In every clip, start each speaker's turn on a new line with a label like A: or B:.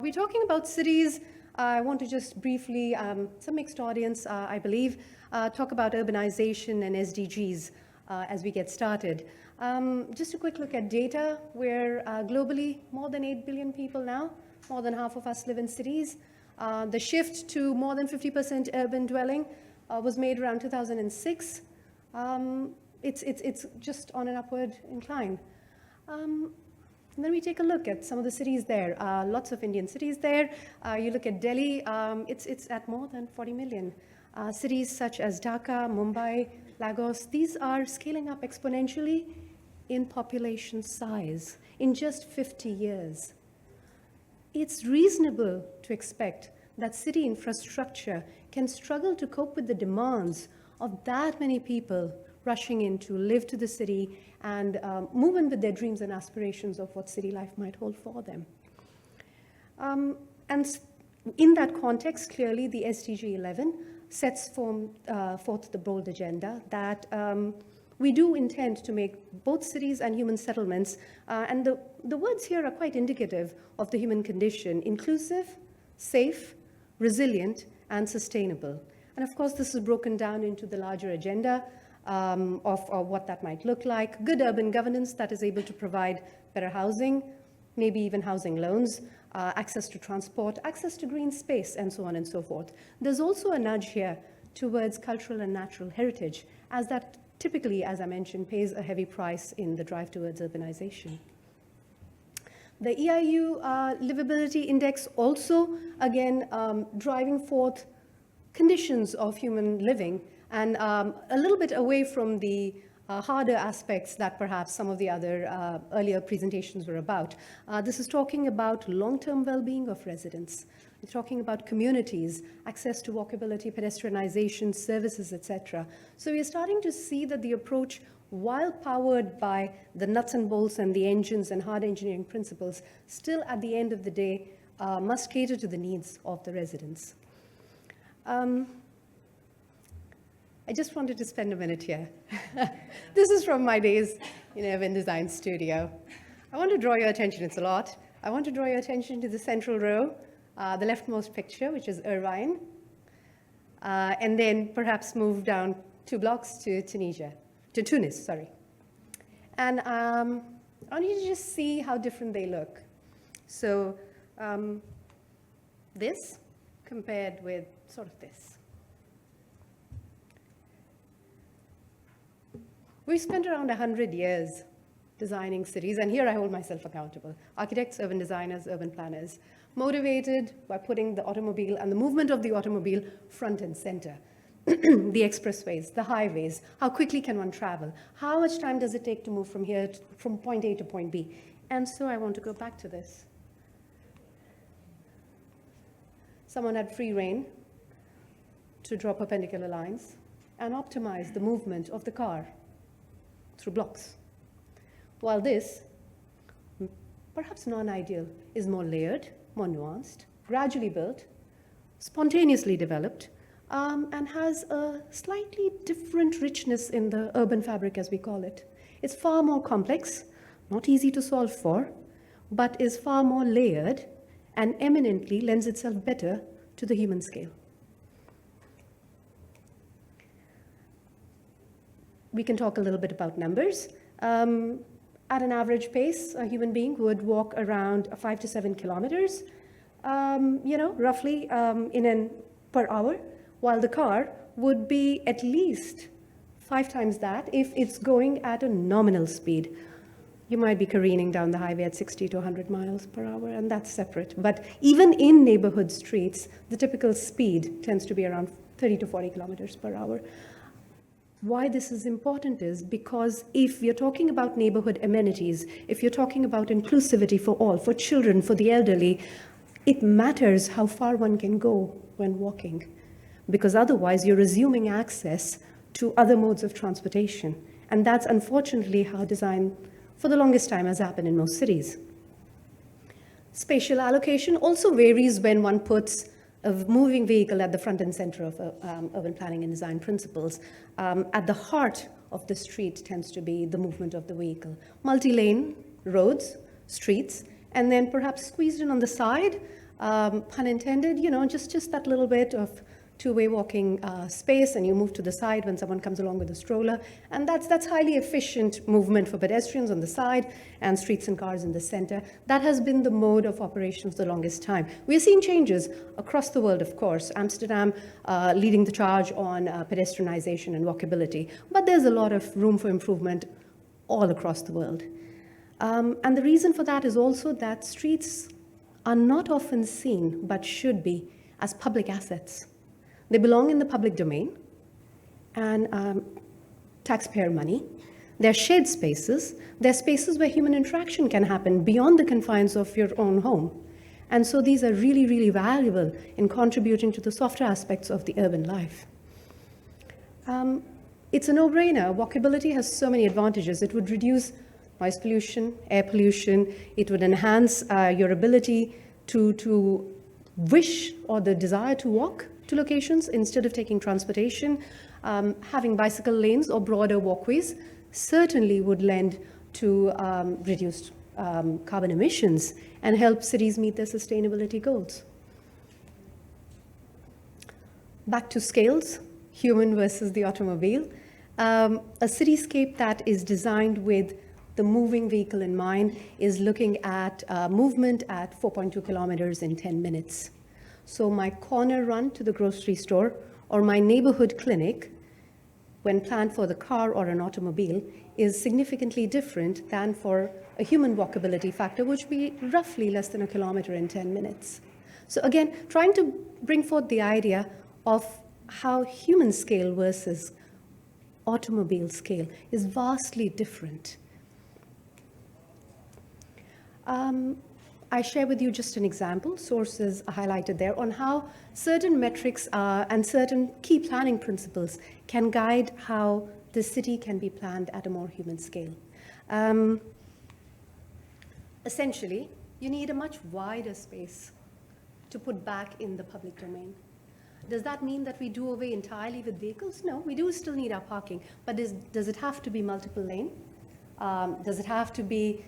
A: We're talking about cities. I want to just briefly, it's a mixed audience, I believe, talk about urbanization and SDGs as we get started. Just a quick look at data. We're globally more than 8 billion people now. More than half of us live in cities. The shift to more than 50% urban dwelling was made around 2006. It's just on an upward incline. And then we take a look at some of the cities there. Lots of Indian cities there. You look at Delhi, it's at more than 40 million. Cities such as Dhaka, Mumbai, Lagos, these are scaling up exponentially in population size in just 50 years. It's reasonable to expect that city infrastructure can struggle to cope with the demands of that many people rushing in to live to the city and move in with their dreams and aspirations of what city life might hold for them. And in that context, clearly the SDG 11 sets forth the bold agenda that we do intend to make both cities and human settlements, and the words here are quite indicative of the human condition: inclusive, safe, resilient, and sustainable. And of course, this is broken down into the larger agenda of what that might look like. Good urban governance that is able to provide better housing, maybe even housing loans, access to transport, access to green space, and so on and so forth. There's also a nudge here towards cultural and natural heritage, as that typically, as I mentioned, pays a heavy price in the drive towards urbanization. The EIU Livability Index also, again, driving forth conditions of human living and a little bit away from the harder aspects that perhaps some of the other earlier presentations were about. This is talking about long-term well-being of residents. It's talking about communities, access to walkability, pedestrianization, services, etc. So we are starting to see that the approach, while powered by the nuts and bolts and the engines and hard engineering principles, still at the end of the day must cater to the needs of the residents. I just wanted to spend a minute here. This is from my days in Urban Design Studio. I want to draw your attention, it's a lot. I want to draw your attention to the central row, the leftmost picture, which is Irvine, and then perhaps move down 2 blocks to Tunis, sorry. And I want you to just see how different they look. So this compared with sort of this. We've spent around 100 years designing cities, and here I hold myself accountable. Architects, urban designers, urban planners, motivated by putting the automobile and the movement of the automobile front and center. The expressways, the highways, how quickly can one travel? How much time does it take to move from point A to point B? And so I want to go back to this. Someone had free rein to draw perpendicular lines and optimize the movement of the car through blocks. While this, perhaps non-ideal, is more layered, more nuanced, gradually built, spontaneously developed, and has a slightly different richness in the urban fabric, as we call it. It's far more complex, not easy to solve for, but is far more layered and eminently lends itself better to the human scale. We can talk a little bit about numbers. At an average pace, a human being would walk around 5 to 7 kilometers, roughly per hour, while the car would be at least 5 times that if it's going at a nominal speed. You might be careening down the highway at 60 to 100 miles per hour, and that's separate. But even in neighborhood streets, the typical speed tends to be around 30 to 40 kilometers per hour. Why this is important is because if you're talking about neighborhood amenities, if you're talking about inclusivity for all, for children, for the elderly, it matters how far one can go when walking, because otherwise you're assuming access to other modes of transportation. And that's unfortunately how design for the longest time has happened in most cities. Spatial allocation also varies when one puts a moving vehicle at the front and center of urban planning and design principles. At the heart of the street tends to be the movement of the vehicle. Multi-lane roads, streets, and then perhaps squeezed in on the side, Pun intended, just that little bit of two-way walking space, and you move to the side when someone comes along with a stroller. And that's highly efficient movement for pedestrians on the side and streets and cars in the center. That has been the mode of operation for the longest time. We're seeing changes across the world, of course. Amsterdam leading the charge on pedestrianization and walkability. But there's a lot of room for improvement all across the world. And the reason for that is also that streets are not often seen, but should be, as public assets. They belong in the public domain and taxpayer money. They're shared spaces. They're spaces where human interaction can happen beyond the confines of your own home. And so these are really, really valuable in contributing to the softer aspects of the urban life. It's a no-brainer. Walkability has so many advantages. It would reduce noise pollution, air pollution. It would enhance your ability to wish or the desire to walk to locations instead of taking transportation. Having bicycle lanes or broader walkways certainly would lend to reduced carbon emissions and help cities meet their sustainability goals. Back to scales, human versus the automobile. A cityscape that is designed with the moving vehicle in mind is looking at movement at 4.2 kilometers in 10 minutes. So my corner run to the grocery store or my neighborhood clinic, when planned for the car or an automobile, is significantly different than for a human walkability factor, which would be roughly less than a kilometer in 10 minutes. So again, trying to bring forth the idea of how human scale versus automobile scale is vastly different. I share with you just an example, sources are highlighted there, on how certain metrics and certain key planning principles can guide how the city can be planned at a more human scale. Essentially, you need a much wider space to put back in the public domain. Does that mean that we do away entirely with vehicles? No, we do still need our parking, but does it have to be multiple lane? Does it have to be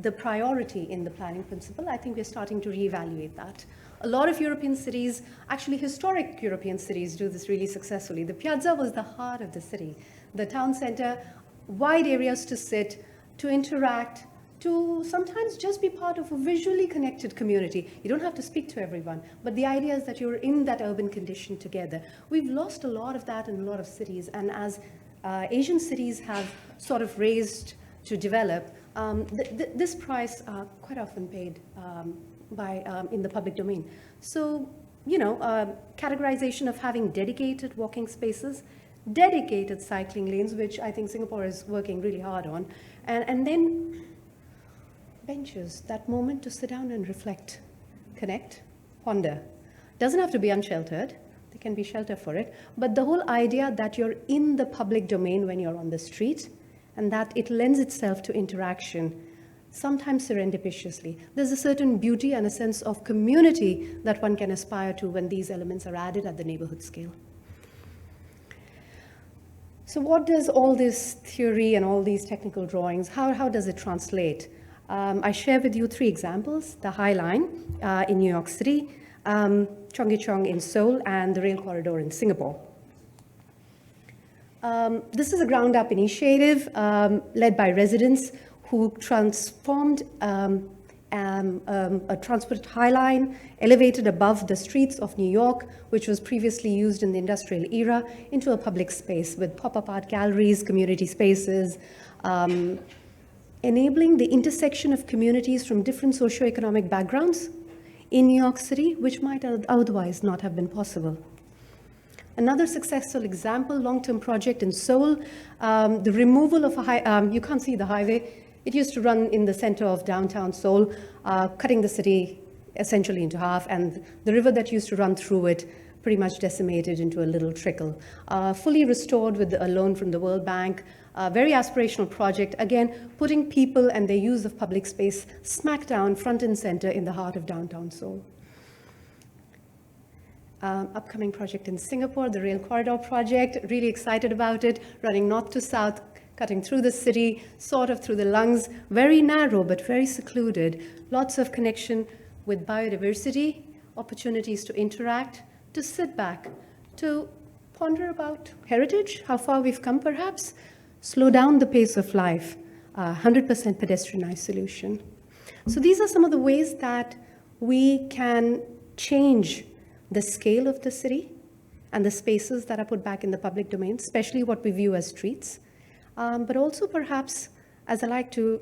A: the priority in the planning principle? I think we're starting to reevaluate that. A lot of European cities, actually historic European cities, do this really successfully. The piazza was the heart of the city. The town center, wide areas to sit, to interact, to sometimes just be part of a visually connected community. You don't have to speak to everyone, but the idea is that you're in that urban condition together. We've lost a lot of that in a lot of cities, and as Asian cities have sort of raised to develop, this price quite often paid in the public domain. So, categorization of having dedicated walking spaces, dedicated cycling lanes, which I think Singapore is working really hard on, and then benches, that moment to sit down and reflect, connect, ponder. Doesn't have to be unsheltered. There can be shelter for it. But the whole idea that you're in the public domain when you're on the street, and that it lends itself to interaction, sometimes serendipitously. There's a certain beauty and a sense of community that one can aspire to when these elements are added at the neighborhood scale. So what does all this theory and all these technical drawings, how does it translate? I share with you 3 examples: the High Line in New York City, Cheong Chong in Seoul, and the Rail Corridor in Singapore. This is a ground-up initiative led by residents who transformed a transport high line elevated above the streets of New York, which was previously used in the industrial era, into a public space with pop-up art galleries, community spaces, enabling the intersection of communities from different socioeconomic backgrounds in New York City, which might otherwise not have been possible. Another successful example, long-term project in Seoul, the removal of you can't see the highway. It used to run in the center of downtown Seoul, cutting the city essentially into half, and the river that used to run through it pretty much decimated into a little trickle. Fully restored with a loan from the World Bank, a very aspirational project, again, putting people and their use of public space smack down front and center in the heart of downtown Seoul. Upcoming project in Singapore, the Rail Corridor project, really excited about it, running north to south, cutting through the city, sort of through the lungs, very narrow but very secluded, lots of connection with biodiversity, opportunities to interact, to sit back, to ponder about heritage, how far we've come perhaps, slow down the pace of life, 100% pedestrianized solution. So these are some of the ways that we can change the scale of the city and the spaces that are put back in the public domain, especially what we view as streets. But also perhaps, as I like to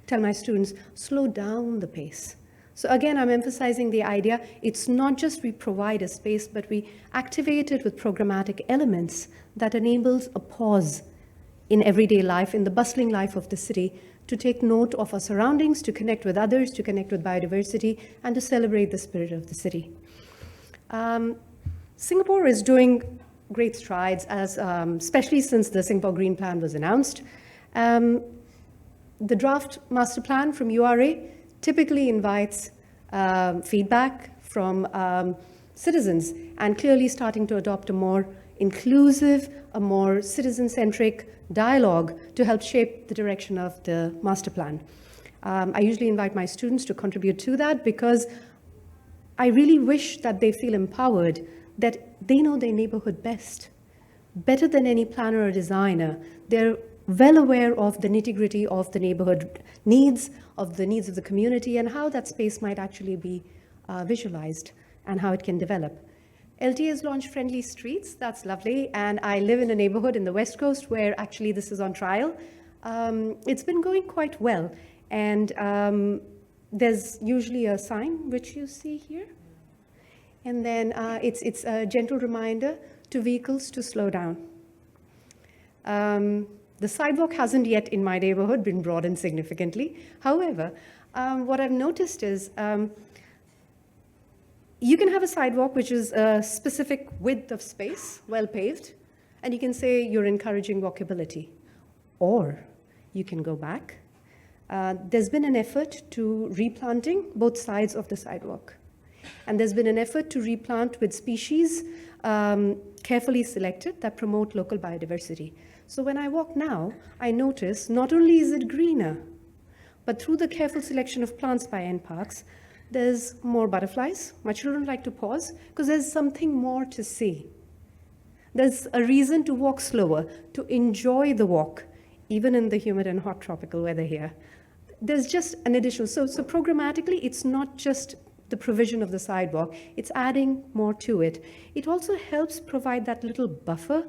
A: tell my students, slow down the pace. So again, I'm emphasizing the idea, it's not just we provide a space, but we activate it with programmatic elements that enables a pause in everyday life, in the bustling life of the city, to take note of our surroundings, to connect with others, to connect with biodiversity, and to celebrate the spirit of the city. Singapore is doing great strides, as, especially since the Singapore Green Plan was announced. The draft master plan from URA typically invites feedback from citizens, and clearly starting to adopt a more inclusive, a more citizen-centric dialogue to help shape the direction of the master plan. I usually invite my students to contribute to that because I really wish that they feel empowered, that they know their neighborhood best, better than any planner or designer. They're well aware of the nitty-gritty of the neighborhood needs, of the needs of the community, and how that space might actually be visualized and how it can develop. LT has launched Friendly Streets, that's lovely, and I live in a neighborhood in the West Coast where actually this is on trial. It's been going quite well, and there's usually a sign, which you see here, and then it's a gentle reminder to vehicles to slow down. The sidewalk hasn't yet in my neighborhood been broadened significantly. However, what I've noticed is you can have a sidewalk which is a specific width of space, well paved, and you can say you're encouraging walkability. Or you can go back. There's been an effort to replanting both sides of the sidewalk. And there's been an effort to replant with species carefully selected that promote local biodiversity. So when I walk now, I notice not only is it greener, but through the careful selection of plants by NParks, there's more butterflies. My children like to pause because there's something more to see. There's a reason to walk slower, to enjoy the walk, even in the humid and hot tropical weather here. There's just an additional, so programmatically, it's not just the provision of the sidewalk, it's adding more to it. It also helps provide that little buffer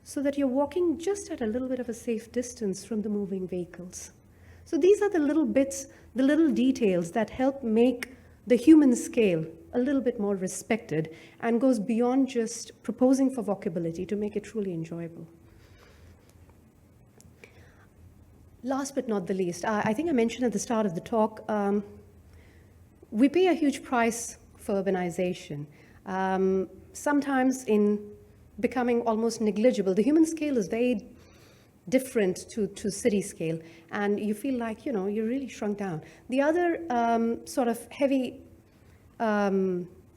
A: so that you're walking just at a little bit of a safe distance from the moving vehicles. So these are the little bits, the little details that help make the human scale a little bit more respected and goes beyond just proposing for walkability to make it truly enjoyable. Last but not the least, I think I mentioned at the start of the talk, we pay a huge price for urbanization. Sometimes in becoming almost negligible, the human scale is very different to city scale, and you feel like, you're really shrunk down. The other sort of heavily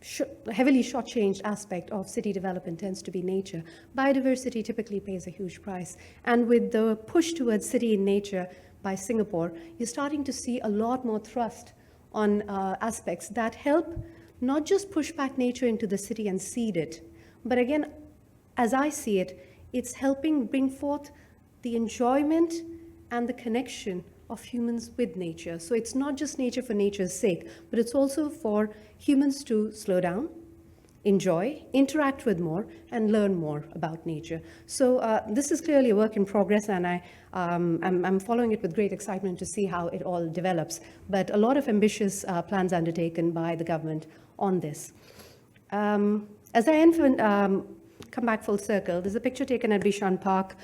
A: shortchanged aspect of city development tends to be nature. Biodiversity typically pays a huge price, and with the push towards city in nature by Singapore, you're starting to see a lot more thrust on aspects that help not just push back nature into the city and seed it, but again, as I see it, it's helping bring forth the enjoyment and the connection of humans with nature. So it's not just nature for nature's sake, but it's also for humans to slow down, enjoy, interact with more, and learn more about nature. So this is clearly a work in progress, and I'm following it with great excitement to see how it all develops. But a lot of ambitious plans undertaken by the government on this. As I come back full circle, there's a picture taken at Bishan Park,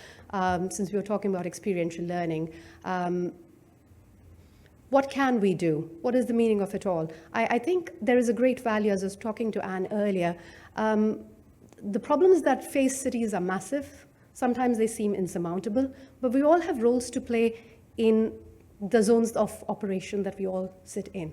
A: since we were talking about experiential learning. What can we do? What is the meaning of it all? I think there is a great value, as I was talking to Anne earlier. The problems that face cities are massive. Sometimes they seem insurmountable, but we all have roles to play in the zones of operation that we all sit in.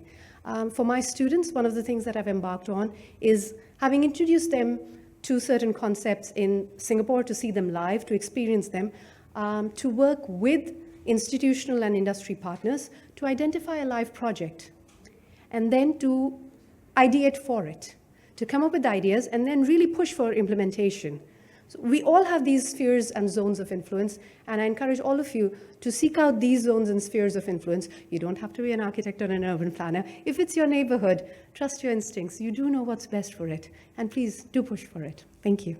A: For my students, one of the things that I've embarked on is having introduced them to certain concepts in Singapore, to see them live, to experience them, to work with institutional and industry partners to identify a live project and then to ideate for it, to come up with ideas and then really push for implementation. So we all have these spheres and zones of influence, and I encourage all of you to seek out these zones and spheres of influence. You don't have to be an architect or an urban planner. If it's your neighborhood, trust your instincts. You do know what's best for it, and please do push for it. Thank you.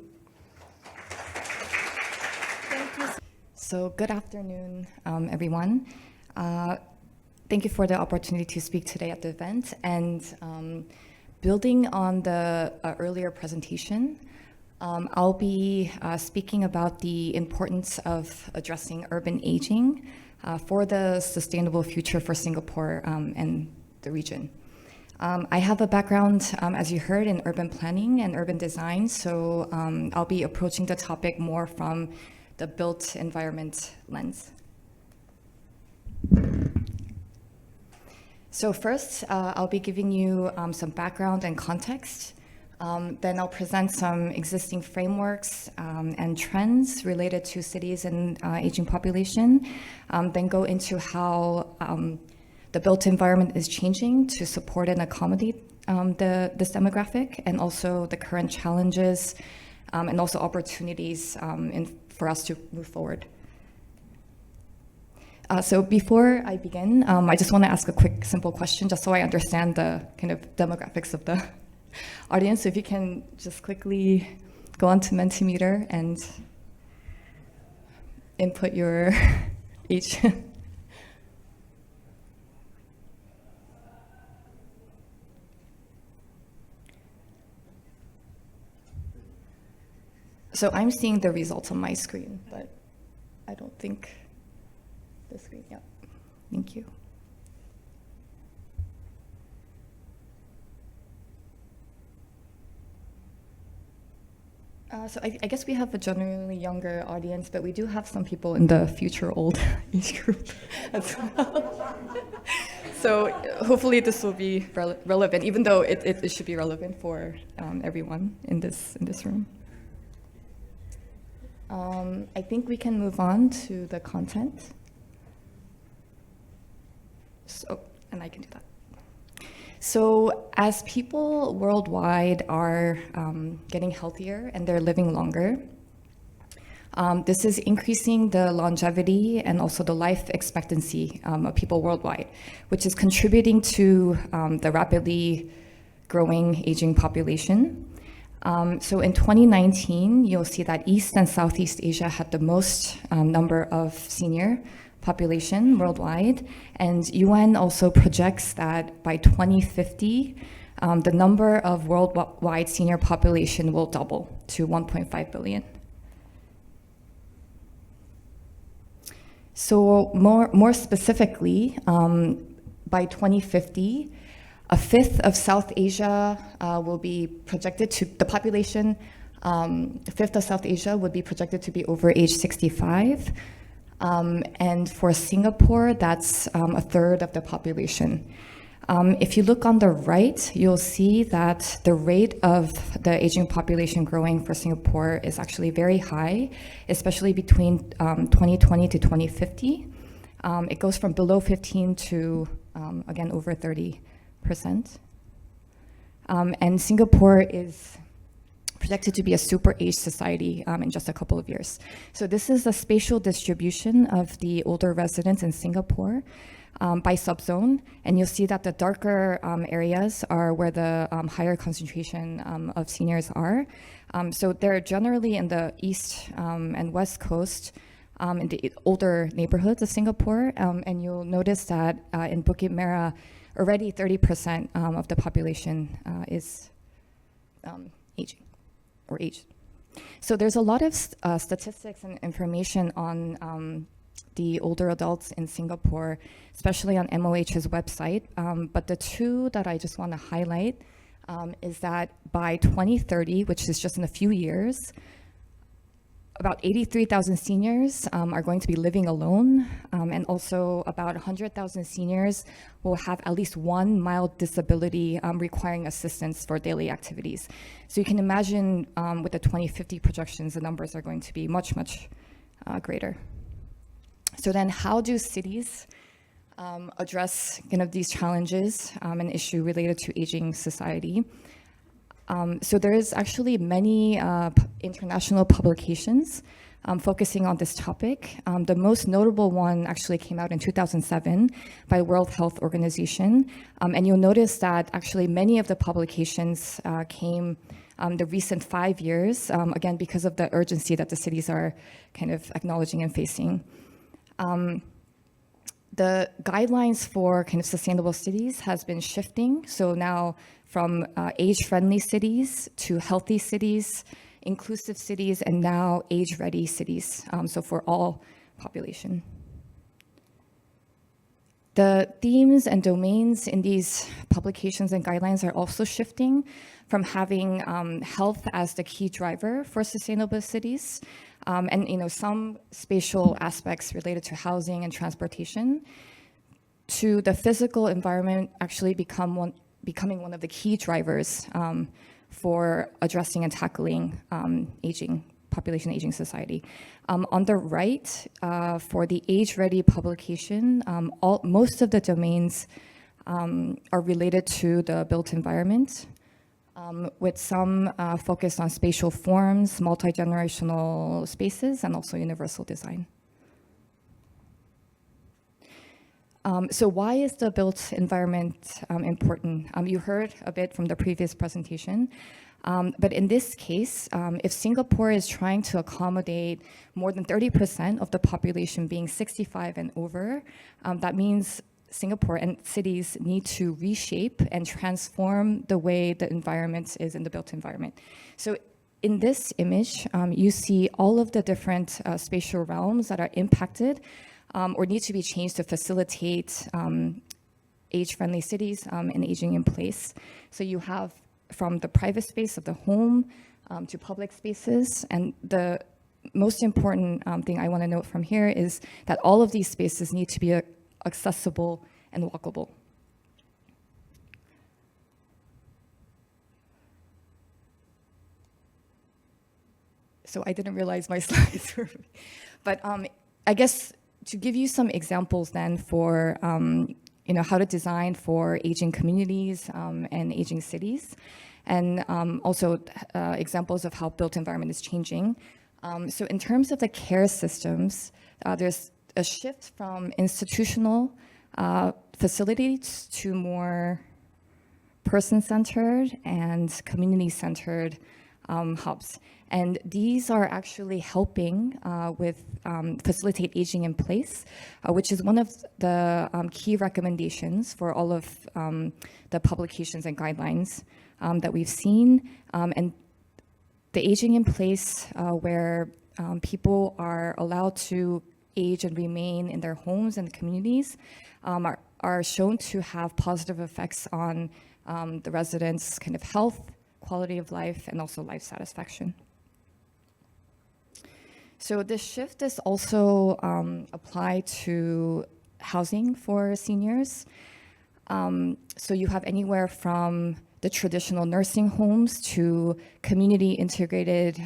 B: So good afternoon, everyone. Thank you for the opportunity to speak today at the event. And building on the earlier presentation, I'll be speaking about the importance of addressing urban aging for the sustainable future for Singapore and the region. I have a background, as you heard, in urban planning and urban design, so I'll be approaching the topic more from the built environment lens. So first, I'll be giving you some background and context. Then I'll present some existing frameworks and trends related to cities and aging population. Then go into how the built environment is changing to support and accommodate this demographic, and also the current challenges and also opportunities for us to move forward. So before I begin, I just want to ask a quick, simple question, just so I understand the kind of demographics of the audience. So if you can just quickly go on to Mentimeter and input your age. So I'm seeing the results on my screen, but I don't think the screen, yeah. Thank you. So I guess we have a generally younger audience, but we do have some people in the future old age group as well. So hopefully this will be relevant, even though it should be relevant for everyone in this room. I think we can move on to the content. So, and I can do that. So as people worldwide are getting healthier and they're living longer, this is increasing the longevity and also the life expectancy of people worldwide, which is contributing to the rapidly growing aging population. So in 2019, you'll see that East and Southeast Asia had the most number of senior population worldwide, and UN also projects that by 2050, the number of worldwide senior population will double to 1.5 billion. So more specifically, by 2050, a fifth of South Asia will be projected to, the population, a fifth of South Asia would be projected to be over age 65. And for Singapore, that's a third of the population. If you look on the right, you'll see that the rate of the aging population growing for Singapore is actually very high, especially between 2020 to 2050. It goes from below 15 to, again, over 30%. And Singapore is projected to be a super age society in just a couple of years. So this is a spatial distribution of the older residents in Singapore by subzone, and you'll see that the darker areas are where the higher concentration of seniors are. So they're generally in the east and west coast, in the older neighborhoods of Singapore, and you'll notice that in Bukit Merah, already 30% of the population is aging. Or aged. So there's a lot of statistics and information on the older adults in Singapore, especially on MOH's website. But the two that I just want to highlight is that by 2030, which is just in a few years, about 83,000 seniors are going to be living alone, and also about 100,000 seniors will have at least one mild disability requiring assistance for daily activities. So you can imagine with the 2050 projections, the numbers are going to be much, much greater. So then how do cities address kind of these challenges, an issue related to aging society. So there is actually many international publications focusing on this topic. The most notable one actually came out in 2007 by World Health Organization. And you'll notice that actually many of the publications came the recent 5 years, again, because of the urgency that the cities are kind of acknowledging and facing. The guidelines for kind of sustainable cities has been shifting. So now from age-friendly cities to healthy cities, inclusive cities, and now age-ready cities, so for all population. The themes and domains in these publications and guidelines are also shifting from having health as the key driver for sustainable cities, and some spatial aspects related to housing and transportation, to the physical environment actually becoming one of the key drivers for addressing and tackling population aging society. On the right, for the age-ready publication, most of the domains are related to the built environment, with some focus on spatial forms, multi-generational spaces, and also universal design. So why is the built environment important? You heard a bit from the previous presentation, but in this case, if Singapore is trying to accommodate more than 30% of the population being 65 and over, that means Singapore and cities need to reshape and transform the way the environment is in the built environment. So in this image, you see all of the different spatial realms that are impacted or need to be changed to facilitate age-friendly cities and aging in place. So you have from the private space of the home to public spaces. And the most important thing I want to note from here is that all of these spaces need to be accessible and walkable. So I didn't realize my slides were, but I guess to give you some examples then for how to design for aging communities and aging cities, and also examples of how built environment is changing. So in terms of the care systems, there's a shift from institutional facilities to more person-centered and community-centered hubs. And these are actually helping with facilitate aging in place, which is one of the key recommendations for all of the publications and guidelines that we've seen. And the aging in place where people are allowed to age and remain in their homes and communities are shown to have positive effects on the residents' kind of health, quality of life, and also life satisfaction. So this shift is also applied to housing for seniors. So you have anywhere from the traditional nursing homes to community integrated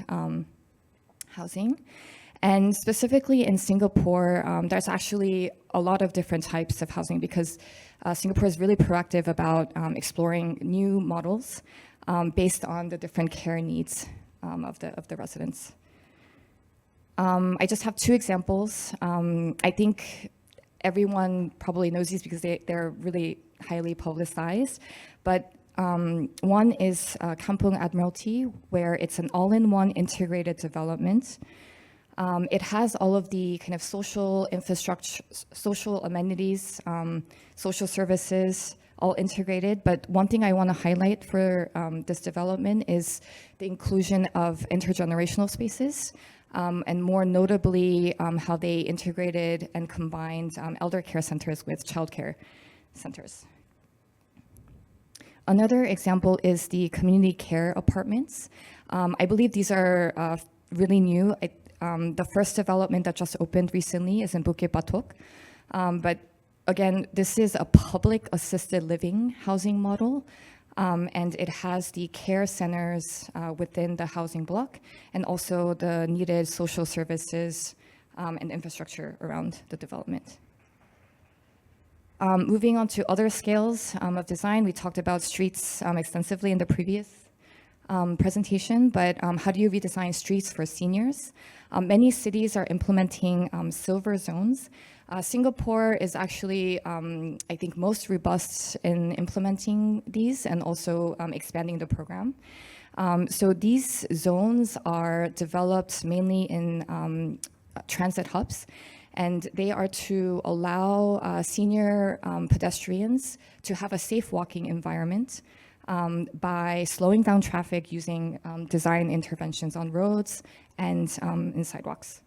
B: housing. And specifically in Singapore, there's actually a lot of different types of housing because Singapore is really proactive about exploring new models based on the different care needs of the residents. I just have two examples. I think everyone probably knows these because they're really highly publicized. But one is Kampung Admiralty, where it's an all-in-one integrated development. It has all of the kind of social infrastructure, social amenities, social services, all integrated. But one thing I want to highlight for this development is the inclusion of intergenerational spaces. And more notably, how they integrated and combined elder care centers with childcare centers. Another example is the community care apartments. I believe these are really new. The first development that just opened recently is in Bukit Batok. But again, this is a public assisted living housing model. And it has the care centers within the housing block and also the needed social services and infrastructure around the development. Moving on to other scales of design, we talked about streets extensively in the previous presentation, but how do you redesign streets for seniors? Many cities are implementing silver zones. Singapore is actually, I think, most robust in implementing these and also expanding the program. So these zones are developed mainly in transit hubs, and they are to allow senior pedestrians to have a safe walking environment by slowing down traffic using design interventions on roads and in sidewalks.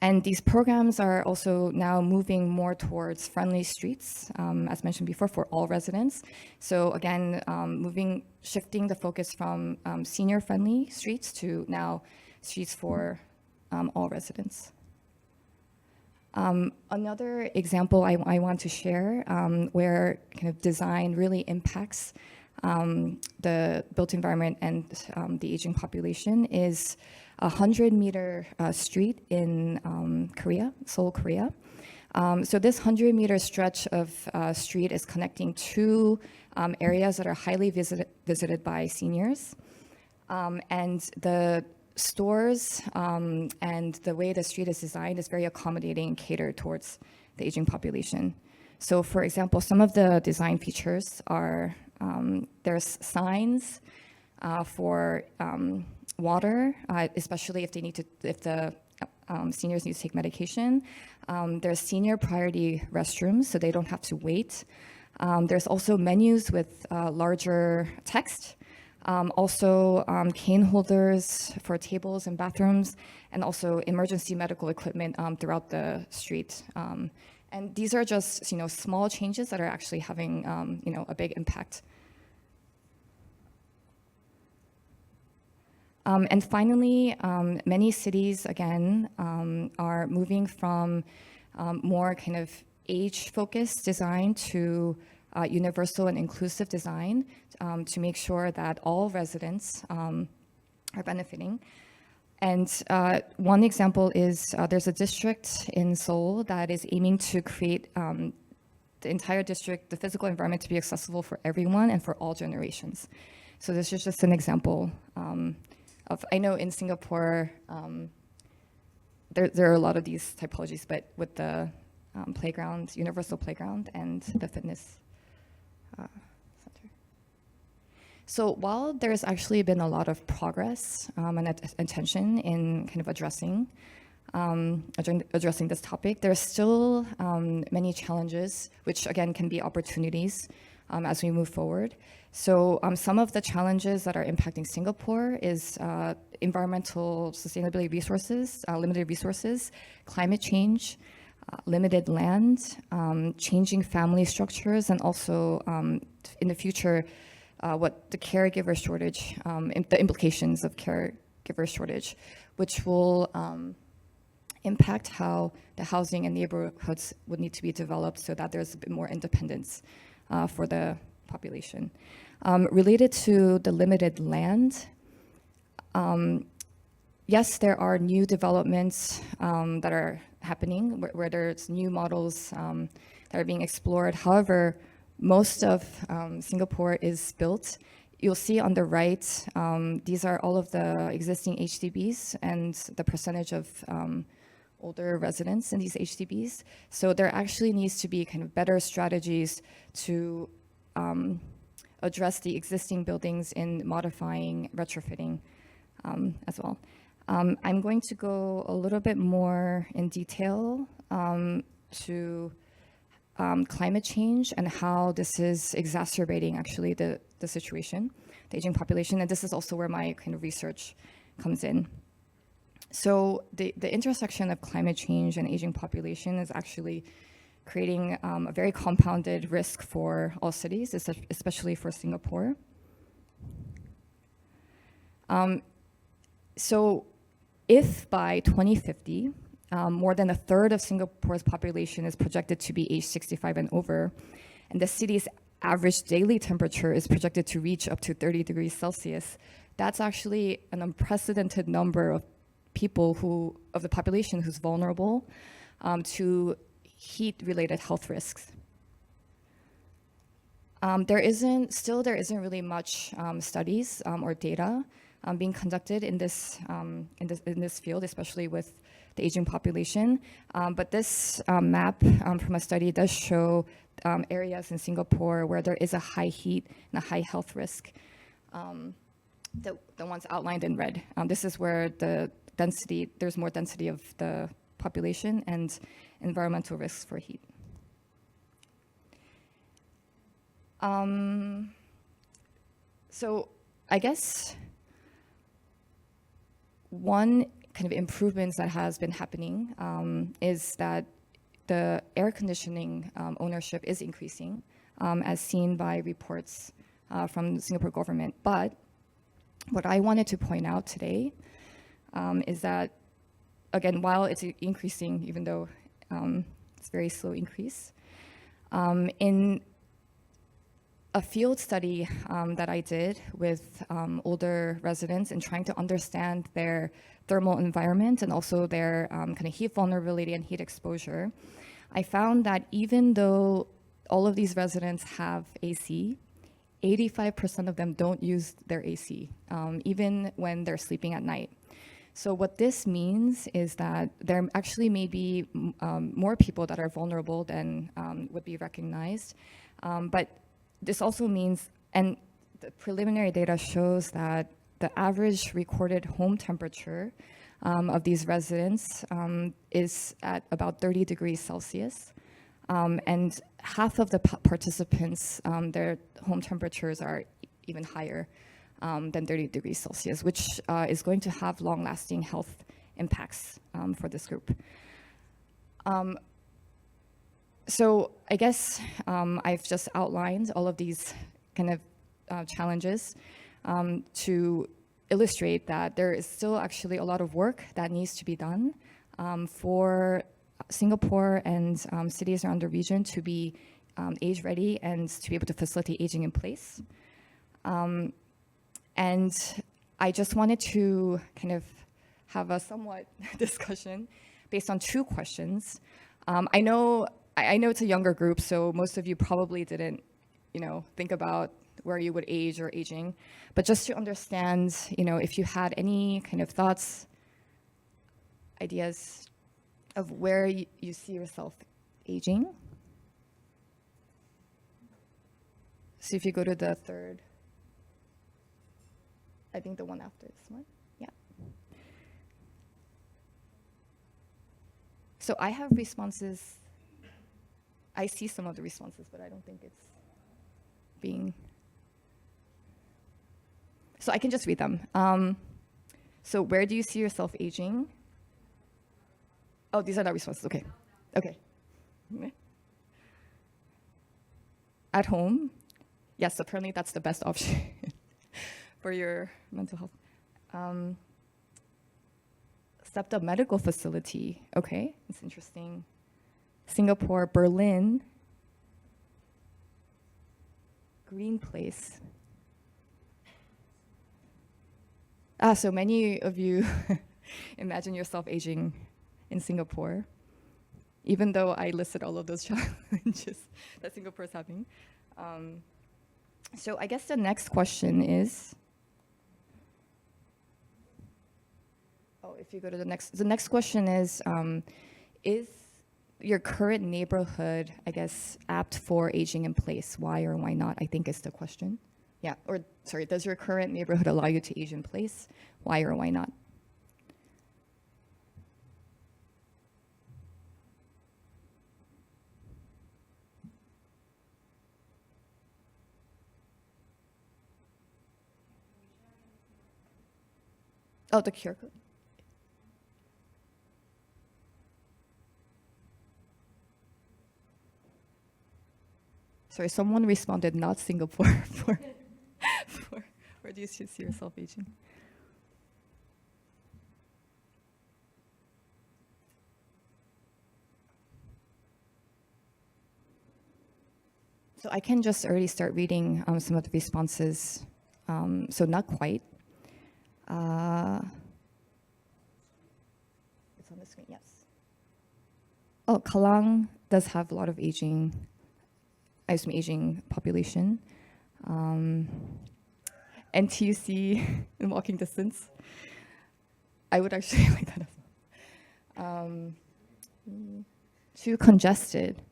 B: And these programs are also now moving more towards friendly streets, as mentioned before, for all residents. So again, shifting the focus from senior-friendly streets to now streets for all residents. Another example I want to share where kind of design really impacts the built environment and the aging population is a 100-meter street in Korea, Seoul, Korea. So this 100-meter stretch of street is connecting two areas that are highly visited by seniors. And the stores and the way the street is designed is very accommodating and catered towards the aging population. So for example, some of the design features are there's signs for water, especially if the seniors need to take medication. There's senior priority restrooms, so they don't have to wait. There's also menus with larger text. Also cane holders for tables and bathrooms, and also emergency medical equipment throughout the street. And these are just small changes that are actually having a big impact. And finally, many cities again are moving from more kind of age-focused design to universal and inclusive design to make sure that all residents are benefiting. And one example is there's a district in Seoul that is aiming to create the entire district, the physical environment to be accessible for everyone and for all generations. So this is just an example of, I know in Singapore, there are a lot of these typologies, but with the playground, universal playground, and the fitness center. So while there's actually been a lot of progress and attention in kind of addressing this topic, there's still many challenges, which again can be opportunities as we move forward. So some of the challenges that are impacting Singapore is environmental sustainability resources, limited resources, climate change, limited land, changing family structures, and also in the future, what the caregiver shortage, the implications of caregiver shortage, which will impact how the housing and neighborhoods would need to be developed so that there's a bit more independence for the population. Related to the limited land, yes, there are new developments that are happening where there's new models that are being explored. However, most of Singapore is built. You'll see on the right, these are all of the existing HDBs and the percentage of older residents in these HDBs. So there actually needs to be kind of better strategies to address the existing buildings in modifying, retrofitting as well. I'm going to go a little bit more in detail to climate change and how this is exacerbating actually the situation, the aging population, and this is also where my kind of research comes in. So the intersection of climate change and aging population is actually creating a very compounded risk for all cities, especially for Singapore. So if by 2050, more than a third of Singapore's population is projected to be age 65 and over, and the city's average daily temperature is projected to reach up to 30 degrees Celsius, that's actually an unprecedented number of people of the population who's vulnerable to heat-related health risks. There isn't really much studies or data being conducted in this field, especially with the aging population. But this map from a study does show areas in Singapore where there is a high heat and a high health risk. The ones outlined in red. This is where there's more density of the population and environmental risks for heat. So I guess one kind of improvements that has been happening is that the air conditioning ownership is increasing, as seen by reports from the Singapore government. But what I wanted to point out today is that, again, while it's increasing, even though it's very slow increase, in a field study that I did with older residents and trying to understand their thermal environment and also their kind of heat vulnerability and heat exposure, I found that even though all of these residents have AC, 85% of them don't use their AC, even when they're sleeping at night. So what this means is that there actually may be more people that are vulnerable than would be recognized. But this also means, and the preliminary data shows that the average recorded home temperature of these residents is at about 30 degrees Celsius. And half of the participants, their home temperatures are even higher than 30 degrees Celsius, which is going to have long-lasting health impacts for this group. So I guess I've just outlined all of these kind of challenges to illustrate that there is still actually a lot of work that needs to be done for Singapore and cities around the region to be age ready and to be able to facilitate aging in place. And I just wanted to kind of have a somewhat discussion based on two questions. I know it's a younger group, so most of you probably didn't, think about where you would age or aging, but just to understand, if you had any kind of thoughts, ideas of where you see yourself aging. So if you go to the third, I think the one after this one, yeah. So I have responses. I see some of the responses, but I don't think it's being. So I can just read them. So where do you see yourself aging? Oh, these are not responses. Okay. Okay. At home. Yes, apparently that's the best option for your mental health. Stepped up medical facility. Okay, it's interesting. Singapore, Berlin. Green place. So many of you imagine yourself aging in Singapore, even though I listed all of those challenges that Singapore is having. So I guess the next question is, if you go to the next question is your current neighborhood, I guess, apt for aging in place? Why or why not, I think is the question. Yeah, or sorry, does your current neighborhood allow you to age in place? Why or why not? Oh, the QR code. Sorry, someone responded not Singapore for where do you see yourself aging? So I can just already start reading some of the responses. So not quite. It's on the screen, yes. Oh, Kalang does have a lot of aging population. NTUC in walking distance. I would actually like that as well. Too congested,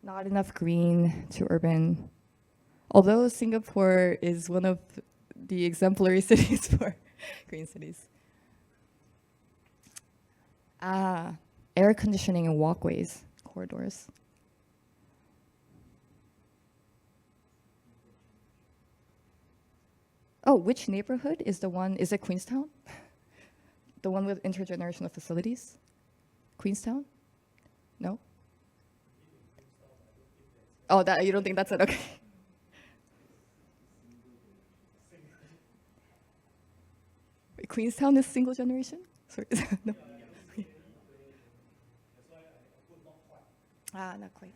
B: not enough green to urban. Although Singapore is one of the exemplary cities for green cities. Air conditioning in walkways, corridors. Oh, which neighborhood is the one, is it Queenstown? The one with intergenerational facilities? Queenstown? No? Oh, that you don't think that's it? Okay. Wait, Queenstown is single generation? Sorry, no. Not quite.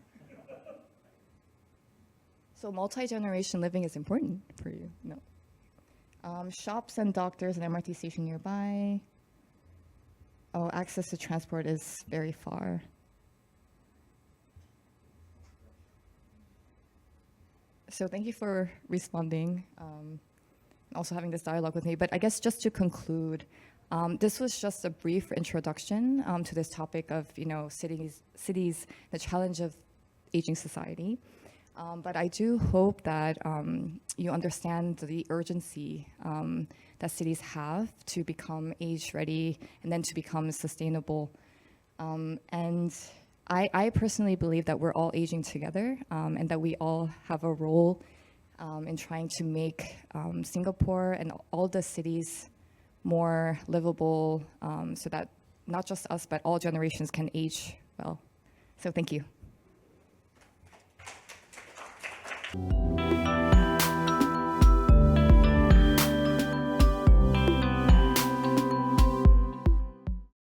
B: So multi-generation living is important for you? No. Shops and doctors and MRT station nearby. Oh, access to transport is very far. So thank you for responding, also having this dialogue with me. But I guess just to conclude, this was just a brief introduction to this topic of, cities, the challenge of aging society. But I do hope that you understand the urgency that cities have to become age-ready and then to become sustainable. And I personally believe that we're all aging together and that we all have a role in trying to make Singapore and all the cities more livable so that not just us, but all generations can age well. So thank you.